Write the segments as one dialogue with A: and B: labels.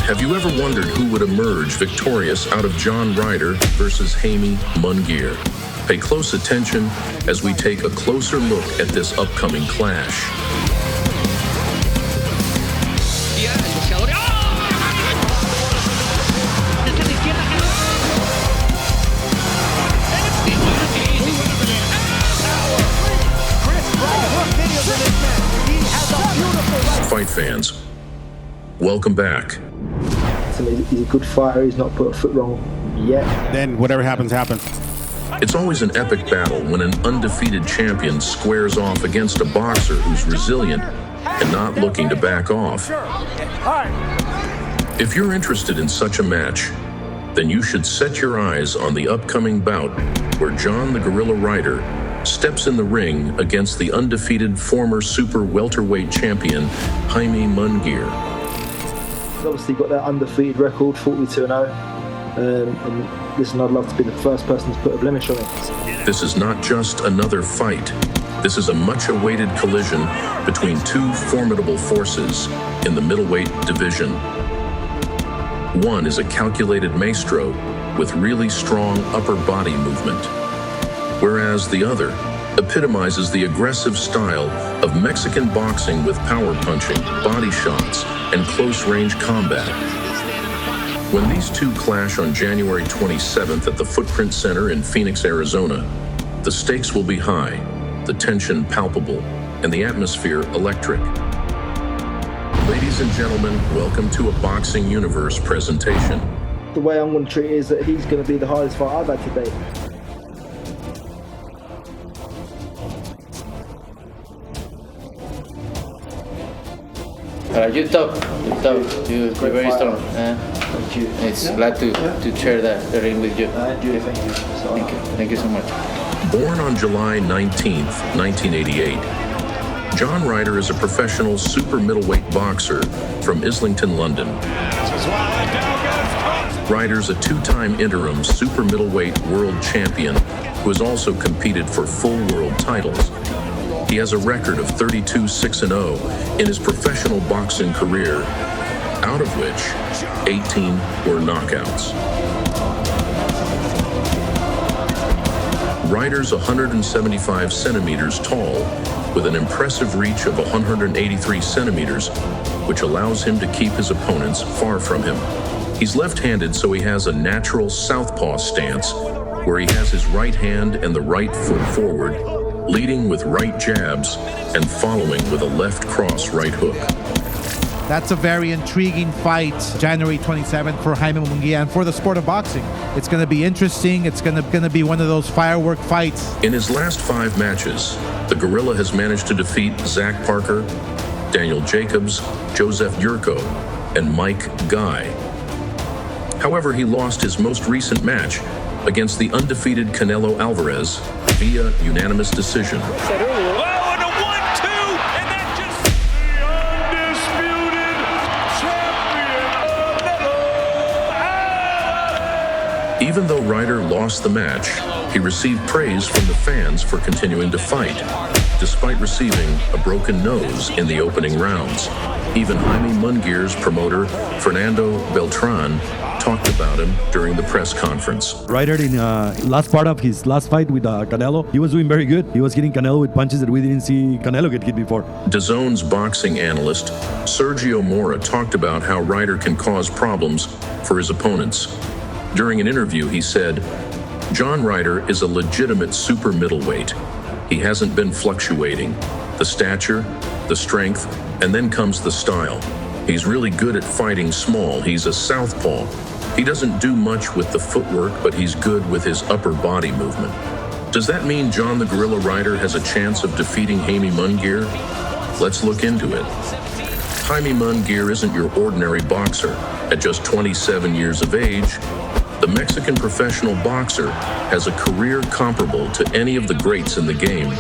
A: Have you ever wondered who would emerge victorious out of John Ryder versus Jaime Munguia? Pay close attention as we take a closer look at this upcoming clash. Fight fans, welcome back.
B: He's a good fighter. He's not put a foot wrong yet.
C: Then whatever happens, happens.
A: It's always an epic battle when an undefeated champion squares off against a boxer who's resilient and not looking to back off. If you're interested in such a match, then you should set your eyes on the upcoming bout where John the Gorilla Ryder steps in the ring against the undefeated former super welterweight champion Jaime Munguia.
B: He's obviously got that undefeated record, 42-0. And listen, I'd love to be the first person to put a blemish on it.
A: This is not just another fight. This is a much-awaited collision between two formidable forces in the middleweight division. One is a calculated maestro with really strong upper body movement, whereas the other epitomizes the aggressive style of Mexican boxing with power punching, body shots, and close-range combat. When these two clash on January 27th at the Footprint Center in Phoenix, Arizona, the stakes will be high, the tension palpable, and the atmosphere electric. Ladies and gentlemen, welcome to a Boxing Universe presentation.
B: The way I'm going to treat it is that he's going to be the hardest fight I've had today.
D: You're tough. You're very strong.
B: Thank you.
D: It's glad to share the ring with you.
B: Thank you.
D: Thank you so much.
A: Born on July 19th, 1988, John Ryder is a professional super middleweight boxer from Islington, London. Ryder's a two-time interim super middleweight world champion who has also competed for full world titles. He has a record of 32-6-0 in his professional boxing career, out of which 18 were knockouts. Ryder's 175 centimeters tall, with an impressive reach of 183 centimeters, which allows him to keep his opponents far from him. He's left-handed, so he has a natural southpaw stance, where he has his right hand and the right foot forward, leading with right jabs and following with a left cross right hook.
C: That's a very intriguing fight, January 27th for Jaime Munguia and for the sport of boxing. It's going to be interesting. It's going to be one of those firework fights.
A: In his last 5 matches, the Gorilla has managed to defeat Zach Parker, Daniel Jacobs, Joseph Yurko, and Mike Guy. However, he lost his most recent match against the undefeated Canelo Alvarez via unanimous decision. Even though Ryder lost the match, he received praise from the fans for continuing to fight, despite receiving a broken nose in the opening rounds. Even Jaime Munguia's promoter, Fernando Beltran, talked about him during the press conference.
E: Ryder, in last part of his last fight with Canelo, he was doing very good. He was hitting Canelo with punches that we didn't see Canelo get hit before.
A: DAZN's boxing analyst, Sergio Mora, talked about how Ryder can cause problems for his opponents. During an interview, he said, "John Ryder is a legitimate super middleweight. He hasn't been fluctuating. The stature, the strength, and then comes the style. He's really good at fighting small. He's a southpaw. He doesn't do much with the footwork, but he's good with his upper body movement." Does that mean John the Gorilla Ryder has a chance of defeating Jaime Munguia? Let's look into it. Jaime Munguia isn't your ordinary boxer. At just 27 years of age, the Mexican professional boxer has a career comparable to any of the greats in the game.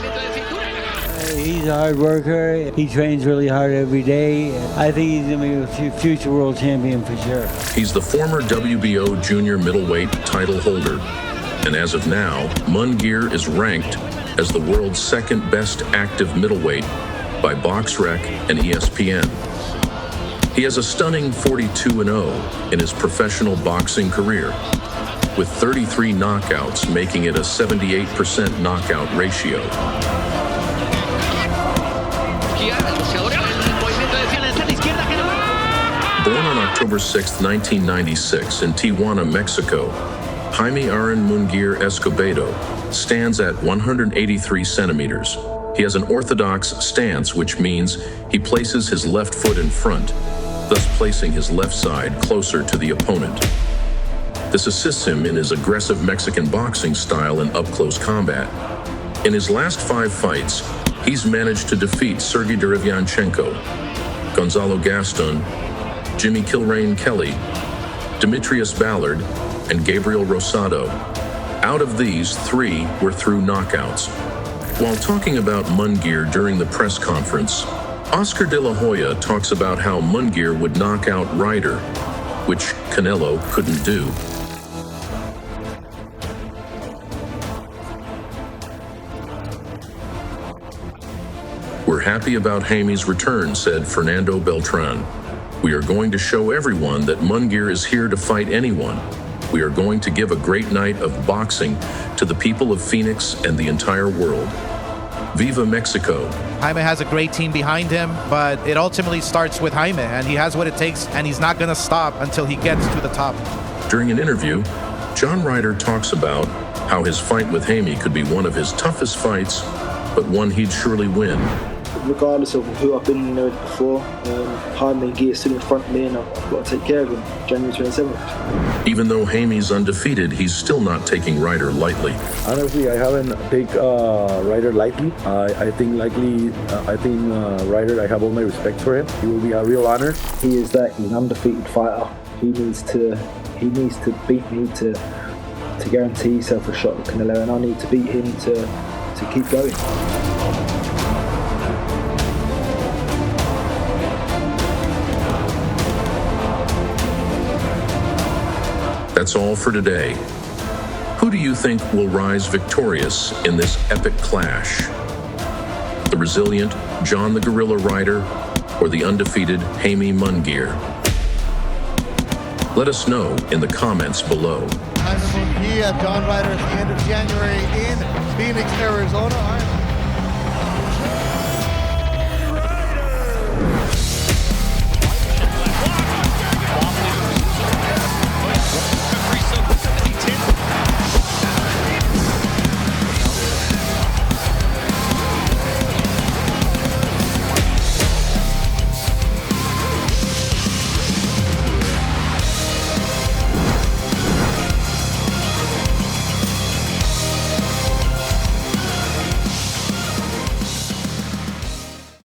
F: He's a hard worker. He trains really hard every day. I think he's going to be a future world champion for sure.
A: He's the former WBO junior middleweight title holder. And as of now, Munguia is ranked as the world's second best active middleweight by BoxRec and ESPN. He has a stunning 42-0 in his professional boxing career, with 33 knockouts, making it a 78% knockout ratio. Born on October 6, 1996 in Tijuana, Mexico, Jaime Munguia Escobedo stands at 183 centimeters. He has an orthodox stance, which means he places his left foot in front, thus placing his left side closer to the opponent. This assists him in his aggressive Mexican boxing style in up-close combat. In his last 5 fights, he's managed to defeat Sergey Derevyanchenko, Gonzalo Gaston, Jimmy Kilrain Kelly, Demetrius Ballard, and Gabriel Rosado. Out of these, 3 were through knockouts. While talking about Munguia during the press conference, Oscar De La Hoya talks about how Munguia would knock out Ryder, which Canelo couldn't do. We're happy about Jaime's return, said Fernando Beltran. We are going to show everyone that Munguia is here to fight anyone. We are going to give a great night of boxing to the people of Phoenix and the entire world. Viva Mexico.
C: Jaime has a great team behind him, but it ultimately starts with Jaime, and he has what it takes, and he's not going to stop until he gets to the top.
A: During an interview, John Ryder talks about how his fight with Jaime could be one of his toughest fights, but one he'd surely win.
B: Regardless of who I've been with before, Jaime Munguia is still in front of me, and I've got to take care of him. January 27th.
A: Even though Jaime's undefeated, he's still not taking Ryder lightly.
G: Honestly, I haven't taken Ryder lightly. I think Ryder, I have all my respect for him. He will be a real honor.
B: He is that. He's an undefeated fighter. He needs to beat me to guarantee himself a shot at Canelo, and I need to beat him to keep going.
A: That's all for today. Who do you think will rise victorious in this epic clash? The resilient John the Gorilla Ryder or the undefeated Jaime Munguia? Let us know in the comments below.
H: Jaime Munguia, John Ryder at the end of January in Phoenix, Arizona.